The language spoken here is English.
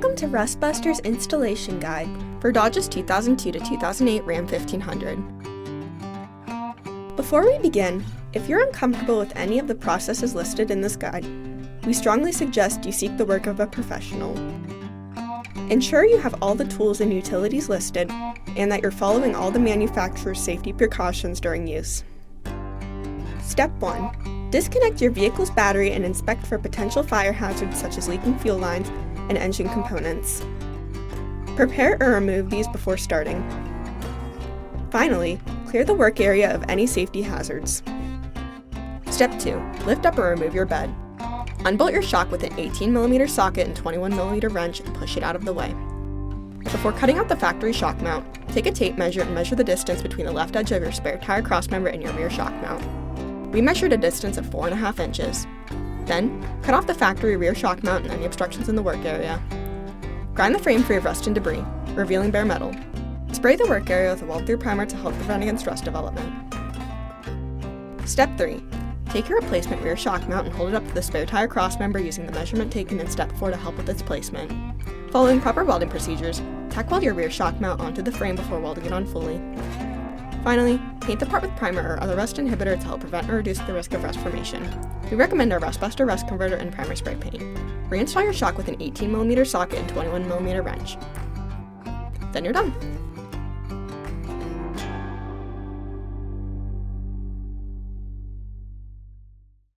Welcome to Rustbuster's installation guide for Dodge's 2002 to 2008 Ram 1500. Before we begin, if you're uncomfortable with any of the processes listed in this guide, we strongly suggest you seek the work of a professional. Ensure you have all the tools and utilities listed and that you're following all the manufacturer's safety precautions during use. Step 1. Disconnect your vehicle's battery and inspect for potential fire hazards such as leaking fuel lines and engine components. Prepare or remove these before starting. Finally, clear the work area of any safety hazards. Step 2. Lift up or remove your bed. Unbolt your shock with an 18mm socket and 21mm wrench and push it out of the way. Before cutting out the factory shock mount, take a tape measure and measure the distance between the left edge of your spare tire crossmember and your rear shock mount. We measured a distance of 4.5 inches. Then, cut off the factory rear shock mount and any obstructions in the work area. Grind the frame free of rust and debris, revealing bare metal. Spray the work area with a weld-through primer to help prevent against rust development. Step 3. Take your replacement rear shock mount and hold it up to the spare tire crossmember using the measurement taken in Step 4 to help with its placement. Following proper welding procedures, tack weld your rear shock mount onto the frame before welding it on fully. Finally, paint the part with primer or other rust inhibitor to help prevent or reduce the risk of rust formation. We recommend our Rustbuster Rust Converter and primer spray paint. Reinstall your shock with an 18mm socket and 21mm wrench. Then you're done.